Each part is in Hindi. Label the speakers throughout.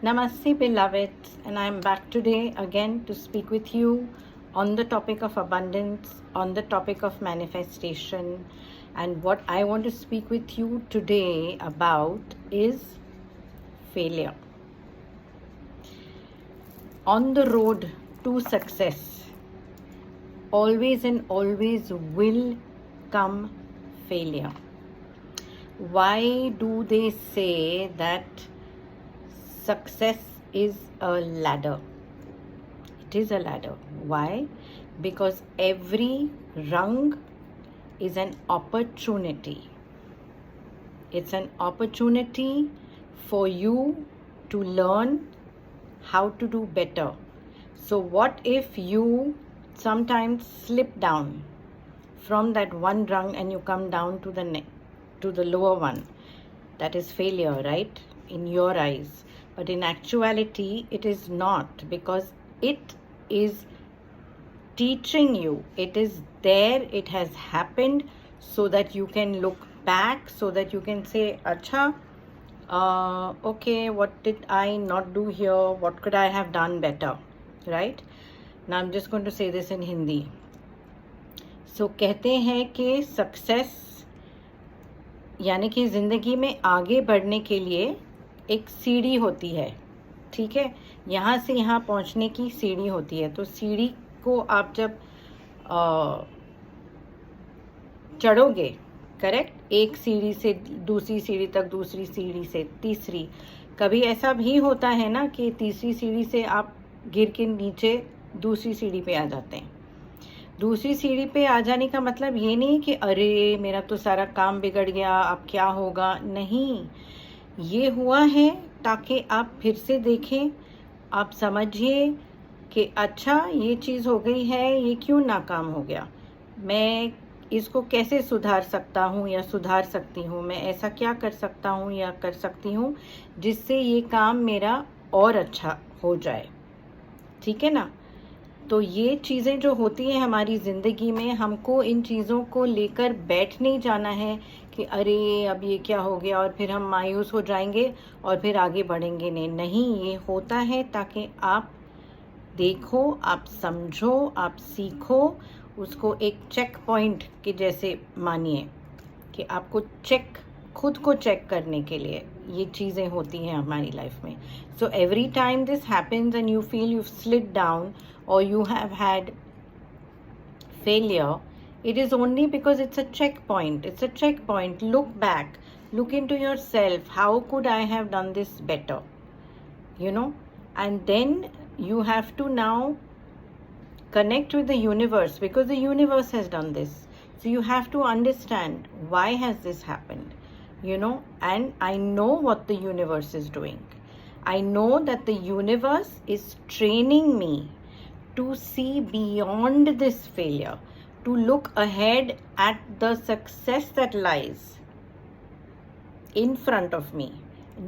Speaker 1: Namaste, beloveds, and I am back today again to speak with you on the topic of abundance, on the topic of manifestation. And what I want to speak with you today about is failure. On the road to success, always and always will come failure. Why do they say that success is a ladder? It is a ladder. Why? Because every rung is an opportunity. It's an opportunity for you to learn how to do better. So what if you sometimes slip down from that one rung and you come down to the lower one? That is failure, right? In your eyes. But in actuality, it is not, because it is teaching you. It is there, it has happened, so that you can look back, so that you can say, Acha, okay, what did I not do here? What could I have done better? Right? Now I'm just going to say this in Hindi. So कहते हैं कि सक्सेस यानी कि ज़िंदगी में आगे बढ़ने के लिए एक सीढ़ी होती है, ठीक है? यहाँ से यहाँ पहुँचने की सीढ़ी होती है। तो सीढ़ी को आप जब चढ़ोगे, करेक्ट, एक सीढ़ी से दूसरी सीढ़ी तक, दूसरी सीढ़ी से तीसरी, कभी ऐसा भी होता है ना कि तीसरी सीढ़ी से आप गिर के नीचे दूसरी सीढ़ी पे आ जाते हैं। दूसरी सीढ़ी पे आ जाने का मतलब ये नहीं कि अरे मेरा तो सारा काम बिगड़ गया, अब क्या होगा। नहीं, ये हुआ है ताकि आप फिर से देखें, आप समझिए कि अच्छा ये चीज़ हो गई है, ये क्यों नाकाम हो गया, मैं इसको कैसे सुधार सकता हूँ या सुधार सकती हूँ, मैं ऐसा क्या कर सकता हूँ या कर सकती हूँ जिससे ये काम मेरा और अच्छा हो जाए। ठीक है ना? तो ये चीज़ें जो होती हैं हमारी ज़िंदगी में, हमको इन चीज़ों को लेकर बैठ नहीं जाना है कि अरे अब ये क्या हो गया और फिर हम मायूस हो जाएंगे और फिर आगे बढ़ेंगे नहीं, ये होता है ताकि आप देखो, आप समझो, आप सीखो, उसको एक चेक पॉइंट के जैसे मानिए कि आपको खुद को चेक करने के लिए ये चीज़ें होती हैं हमारी लाइफ में। So every time this happens and you feel you slid down or you have had failure, it is only because it's a checkpoint. It's a checkpoint. Look back, look into yourself. How could I have done this better? You know, and then you have to now connect with the universe, because the universe has done this. So you have to understand, why has this happened? You know, and I know what the universe is doing. I know that the universe is training me to see beyond this failure, to look ahead at the success that lies in front of me,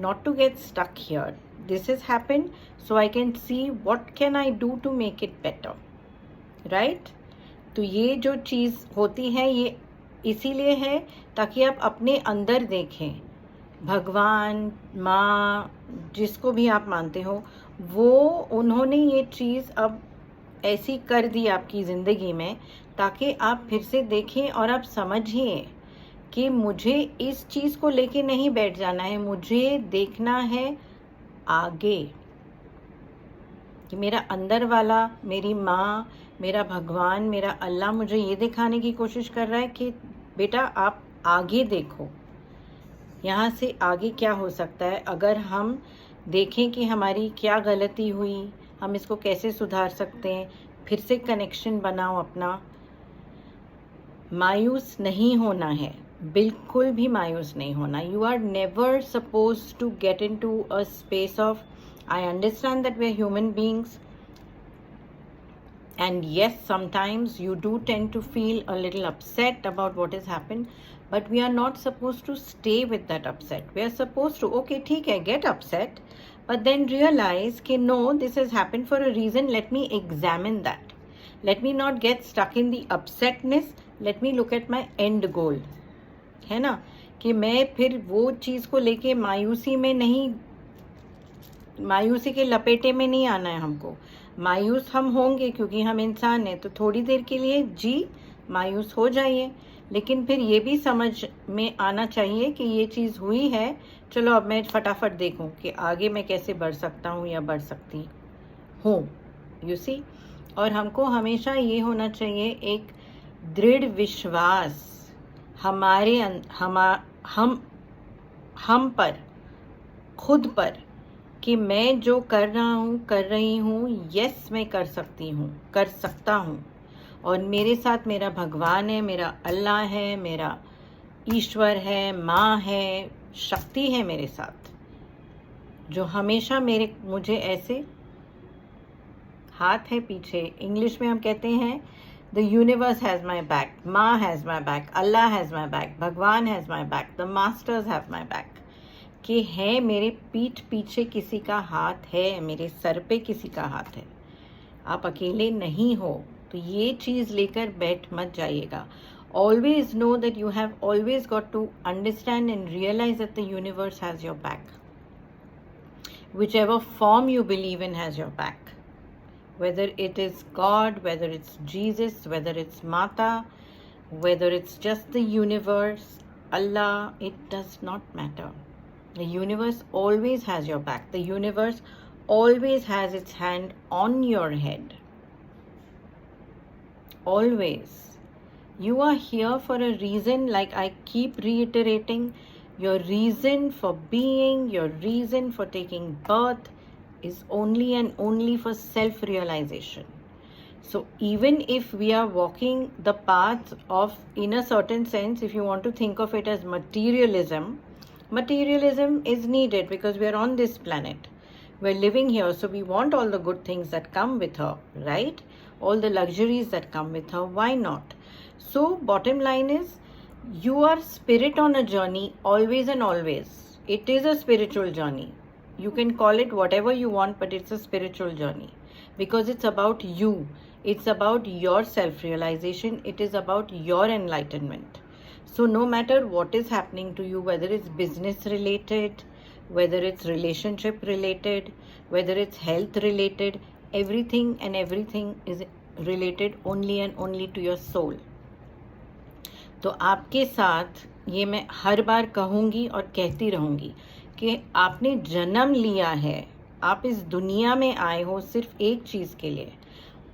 Speaker 1: not to get stuck here. This has happened, so I can see what can I do to make it better, right? तो ये जो चीज़ होती है, ये इसीलिए है ताकि आप अपने अंदर देखें। भगवान, माँ, जिसको भी आप मानते हो, वो उन्होंने ये चीज़ अब ऐसी कर दी आपकी ज़िंदगी में ताकि आप फिर से देखें और आप समझिए कि मुझे इस चीज़ को लेके नहीं बैठ जाना है, मुझे देखना है आगे कि मेरा अंदर वाला, मेरी माँ, मेरा भगवान, मेरा अल्लाह मुझे ये दिखाने की कोशिश कर रहा है कि बेटा आप आगे देखो, यहाँ से आगे क्या हो सकता है। अगर हम देखें कि हमारी क्या गलती हुई, हम इसको कैसे सुधार सकते हैं, फिर से कनेक्शन बनाओ अपना। मायूस नहीं होना है, बिल्कुल भी मायूस नहीं होना। You are never suppose to get into a space of, I understand that we are human beings and yes, sometimes you do tend to feel a little upset about what has happened, but we are not supposed to stay with that upset. We are supposed to, okay, ठीक है, get upset, but then realize कि no, this has happened for a reason. Let me examine that. Let me not get stuck in the upsetness. Let me look at my end goal. है ना, कि मैं फिर वो चीज़ को लेके मायूसी में नहीं मायूसी के लपेटे में नहीं आना है हमको। मायूस हम होंगे क्योंकि हम इंसान हैं, तो थोड़ी देर के लिए जी मायूस हो जाइए, लेकिन फिर ये भी समझ में आना चाहिए कि ये चीज़ हुई है, चलो अब मैं फटाफट देखूं कि आगे मैं कैसे बढ़ सकता हूँ या बढ़ सकती हूँ। You see. और हमको हमेशा ये होना चाहिए एक दृढ़ विश्वास हमारे हम पर, खुद पर, कि मैं जो कर रहा हूँ कर रही हूँ, यस मैं कर सकती हूँ, कर सकता हूँ। और मेरे साथ मेरा भगवान है, मेरा अल्लाह है, मेरा ईश्वर है, माँ है, शक्ति है मेरे साथ, जो हमेशा मुझे ऐसे हाथ है पीछे। इंग्लिश में हम कहते हैं the universe has my back, माँ has my back, Allah has my back, भगवान has my back, the masters have my back, कि है मेरे पीठ पीछे किसी का हाथ है, मेरे सर पे किसी का हाथ है, आप अकेले नहीं हो। तो ये चीज़ लेकर बैठ मत जाइएगा। Always know that you have always got to understand and realise that the universe has your back, whichever form you believe in has your back, whether it is God, whether it's Jesus, whether it's Mata, whether it's just the universe, Allah, it does not matter. The universe always has your back. The universe always has its hand on your head. Always. You are here for a reason, like I keep reiterating. Your reason for being, your reason for taking birth is only and only for self-realization. So even if we are walking the path of, in a certain sense, if you want to think of it as materialism is needed because we are on this planet. We're living here, so we want all the good things that come with her, right? All the luxuries that come with her, why not? So bottom line is, you are spirit on a journey, always and always. It is a spiritual journey. You can call it whatever you want, but it's a spiritual journey because it's about you. It's about your self-realization. It is about your enlightenment. So no matter what is happening to you, whether it's business related, whether it's relationship related, whether it's health related, everything is related only and only to your soul. तो आपके साथ ये मैं हर बार कहूँगी और कहती रहूँगी कि आपने जन्म लिया है, आप इस दुनिया में आए हो सिर्फ एक चीज़ के लिए,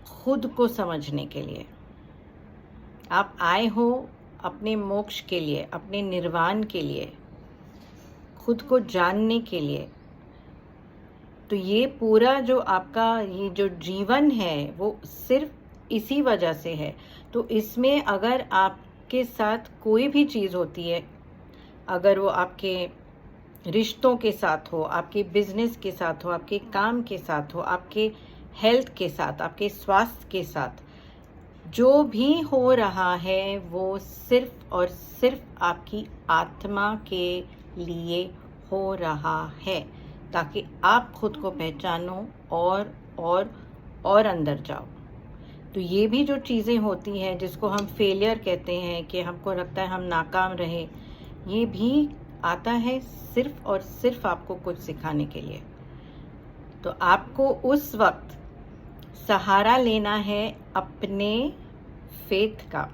Speaker 1: खुद को समझने के लिए। आप आए हो अपने मोक्ष के लिए, अपने निर्वाण के लिए, खुद को जानने के लिए। तो ये पूरा जो आपका ये जो जीवन है वो सिर्फ इसी वजह से है। तो इसमें अगर आपके साथ कोई भी चीज़ होती है, अगर वो आपके रिश्तों के साथ हो, आपके बिजनेस के साथ हो, आपके काम के साथ हो, आपके हेल्थ के साथ, आपके स्वास्थ्य के साथ, जो भी हो रहा है वो सिर्फ और सिर्फ आपकी आत्मा के लिए हो रहा है, ताकि आप खुद को पहचानो और अंदर जाओ। तो ये भी जो चीज़ें होती हैं जिसको हम फेलियर कहते हैं, कि हमको लगता है हम नाकाम रहे, ये भी आता है सिर्फ और सिर्फ आपको कुछ सिखाने के लिए। तो आपको उस वक्त सहारा लेना है अपने फेथ का,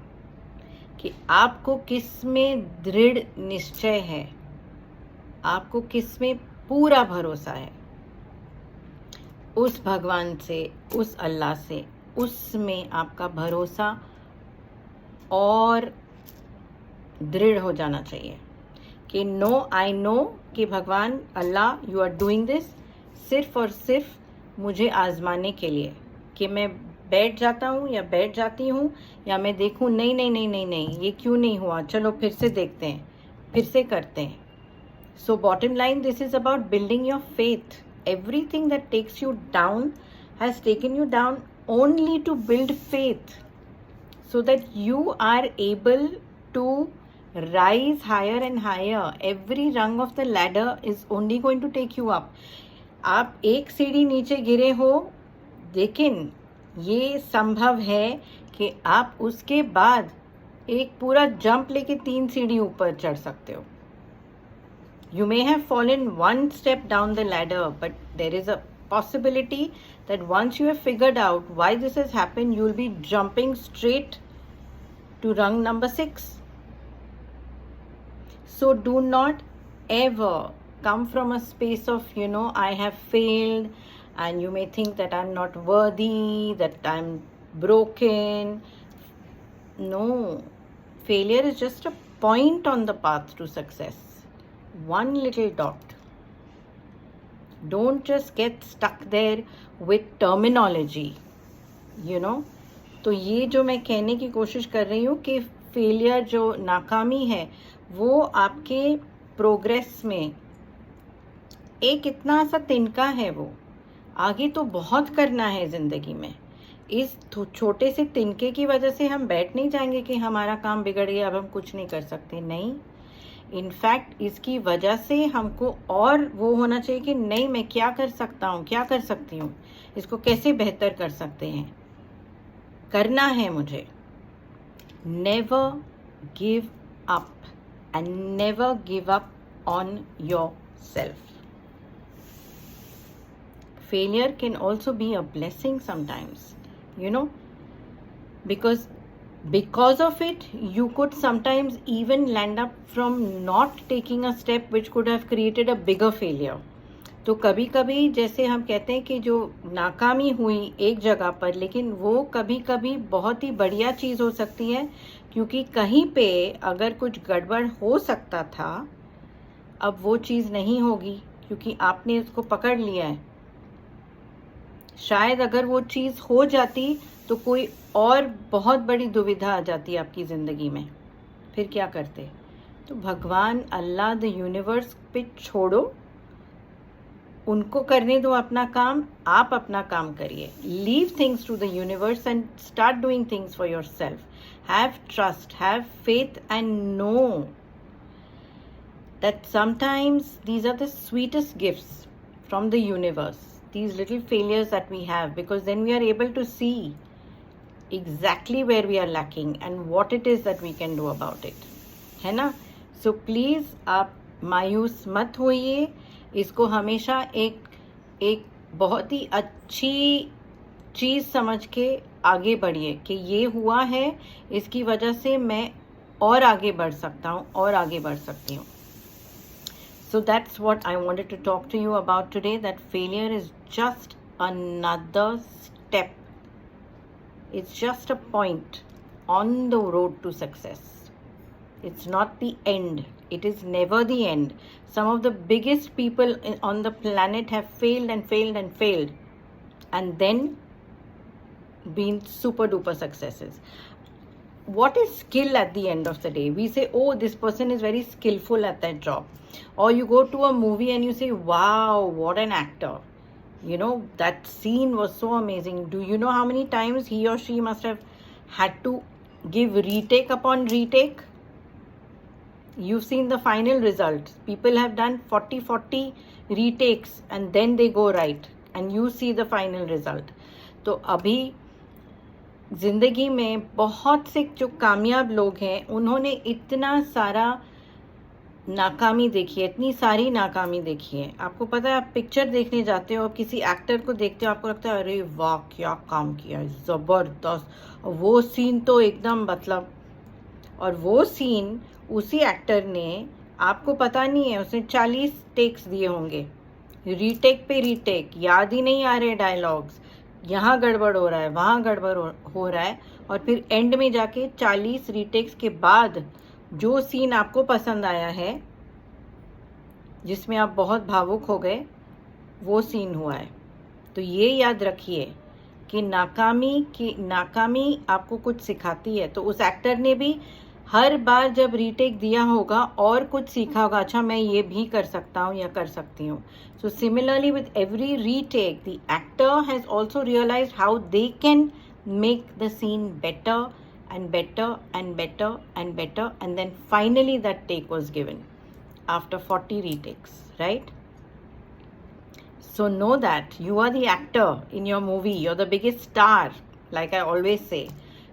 Speaker 1: कि आपको किस में दृढ़ निश्चय है, आपको किस में पूरा भरोसा है, उस भगवान से, उस अल्लाह से, उसमें आपका भरोसा और दृढ़ हो जाना चाहिए कि नो, आई नो कि भगवान अल्लाह यू आर डूइंग दिस सिर्फ और सिर्फ मुझे आजमाने के लिए, कि मैं बैठ जाता हूँ या बैठ जाती हूँ या मैं देखूँ नहीं नहीं नहीं नहीं नहीं ये क्यों नहीं हुआ, चलो फिर से देखते हैं, फिर से करते हैं। So bottom line, this is about building your faith. Everything that takes you down has taken you down only to build faith, so that you are able to rise higher and higher. Every rung of the ladder is only going to take you up. आप एक सीढ़ी नीचे गिरे हो, लेकिन ये संभव है कि आप उसके बाद एक पूरा जंप लेके 3 सीढ़ी ऊपर चढ़ सकते हो. You may have fallen one step down the ladder, but there is a possibility that once you have figured out why this has happened, you will be jumping straight to rung number 6. So do not ever come from a space of, I have failed, and you may think that I'm not worthy, that I'm broken. No, failure is just a point on the path to success. One little dot. Don't just get stuck there with terminology, तो ये जो मैं कहने की कोशिश कर रही हूँ कि फेलियर, जो नाकामी है, वो आपके प्रोग्रेस में एक इतना सा तिनका है. वो आगे तो बहुत करना है ज़िंदगी में. इस छोटे से तिनके की वजह से हम बैठ नहीं जाएंगे कि हमारा काम बिगड़ गया, अब हम कुछ नहीं कर सकते. नहीं, इनफैक्ट इसकी वजह से हमको और वो होना चाहिए कि नहीं, मैं क्या कर सकता हूँ, क्या कर सकती हूँ, इसको कैसे बेहतर कर सकते हैं, करना है मुझे. Never give up, and never give up on your self. Failure can also be a blessing sometimes, because of it you could sometimes even land up from not taking a step which could have created a bigger failure. तो कभी कभी जैसे हम कहते हैं कि जो नाकामी हुई एक जगह पर, लेकिन वो कभी कभी बहुत ही बढ़िया चीज़ हो सकती है, क्योंकि कहीं पे अगर कुछ गड़बड़ हो सकता था, अब वो चीज़ नहीं होगी क्योंकि आपने उसको पकड़ लिया है. शायद अगर वो चीज़ हो जाती तो कोई और बहुत बड़ी दुविधा आ जाती आपकी ज़िंदगी में, फिर क्या करते. तो भगवान, अल्लाह, द यूनिवर्स पे छोड़ो, उनको करने दो अपना काम, आप अपना काम करिए. Leave things to the universe and start doing things for yourself. Have trust, have faith, and know that sometimes these are the sweetest gifts from the universe, these little failures that we have, because then we are able to see exactly where we are lacking and what it is that we can do about it, है ना. So please आप मायूस मत होइए, इसको हमेशा एक बहुत ही अच्छी चीज़ समझ के आगे बढ़िए कि ये हुआ है, इसकी वजह से मैं और आगे बढ़ सकता हूँ और आगे बढ़ सकती हूँ. So that's what I wanted to talk to you about today, that failure is just another step. It's just a point on the road to success. It's not the end. It is never the end. Some of the biggest people on the planet have failed and failed and failed, and then been super duper successes. What is skill at the end of the day? We say, oh, this person is very skillful at that job. Or you go to a movie and you say, wow, what an actor. That scene was so amazing. Do you know how many times he or she must have had to give retake upon retake? You've seen the final result. People have done 40 retakes and then they go right. And you see the final result. तो अभी ज़िंदगी में बहुत से जो कामयाब लोग हैं, उन्होंने इतना सारा नाकामी देखी है, इतनी सारी नाकामी देखी है. आपको पता है, आप पिक्चर देखने जाते हो, किसी एक्टर को देखते हो, आपको लगता है अरे वाह क्या काम किया, ज़बरदस्त, वो सीन तो एकदम मतलब, और वो सीन उसी एक्टर ने, आपको पता नहीं है, उसने 40 टेक्स दिए होंगे, रीटेक पे रीटेक, याद ही नहीं आ रहे डायलॉग्स, यहाँ गड़बड़ हो रहा है, वहाँ गड़बड़ हो रहा है, और फिर एंड में जाके 40 रीटेक्स के बाद जो सीन आपको पसंद आया है, जिसमें आप बहुत भावुक हो गए, वो सीन हुआ है. तो ये याद रखिए कि नाकामी आपको कुछ सिखाती है. तो उस एक्टर ने भी हर बार जब रीटेक दिया होगा और कुछ सीखा होगा, अच्छा मैं ये भी कर सकता हूँ या कर सकती हूँ. So similarly with every retake, the actor has also realized how they can make the scene better and better and better and better, and then finally that take was given after 40 retakes, right? So know that you are the actor in your movie. You're the biggest star. Like I always say,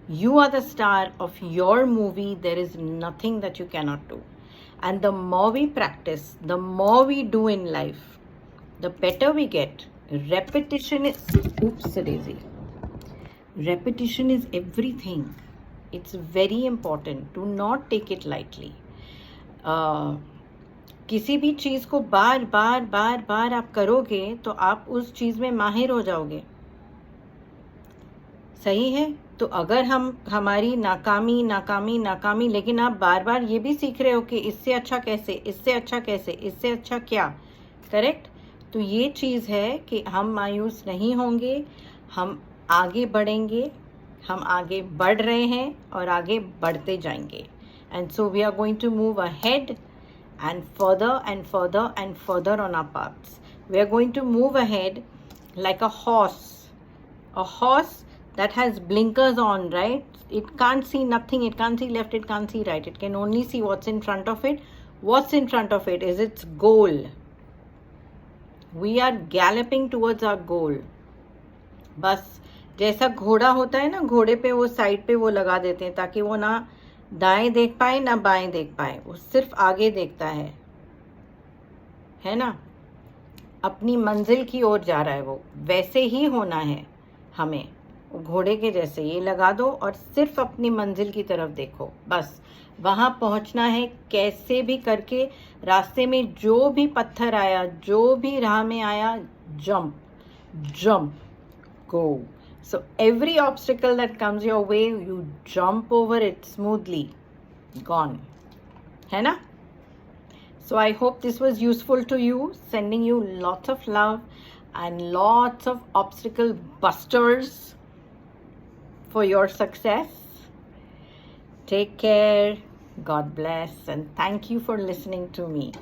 Speaker 1: you are the star of your movie. There is nothing that you cannot do. And the more we practice, the more we do in life, the better we get. Repetition is, oops, Daisy. Repetition is everything. It's very important. Do not take it lightly. किसी भी चीज़ को बार बार बार बार आप करोगे तो आप उस चीज़ में माहिर हो जाओगे. सही है. तो अगर हमारी नाकामी, लेकिन आप बार बार ये भी सीख रहे हो कि इससे अच्छा कैसे, इससे अच्छा कैसे, इससे अच्छा क्या, करेक्ट. तो ये चीज़ है कि हम मायूस नहीं होंगे, हम आगे बढ़ेंगे, हम आगे बढ़ रहे हैं और आगे बढ़ते जाएंगे. And so we are going to move ahead and further and further and further on our paths. We are going to move ahead like a horse that has blinkers on, right? It can't see nothing, it can't see left, it can't see right, it can only see what's in front of it. What's in front of it is its goal. We are galloping towards our goal. बस जैसा घोड़ा होता है ना, घोड़े पे वो साइड पे वो लगा देते हैं ताकि वो ना दाएं देख पाए ना बाएं देख पाए, वो सिर्फ आगे देखता है ना. अपनी मंजिल की ओर जा रहा है वो. वैसे ही होना है हमें, वो घोड़े के जैसे. ये लगा दो और सिर्फ अपनी मंजिल की तरफ देखो. बस वहाँ पहुँचना है कैसे भी करके. रास्ते में जो भी पत्थर आया, जो भी राह में आया, jump jump go. So every obstacle that comes your way, you jump over it smoothly. Gone. है ना? So I hope this was useful to you. Sending you lots of love and lots of obstacle busters for your success. Take care. God bless and thank you for listening to me.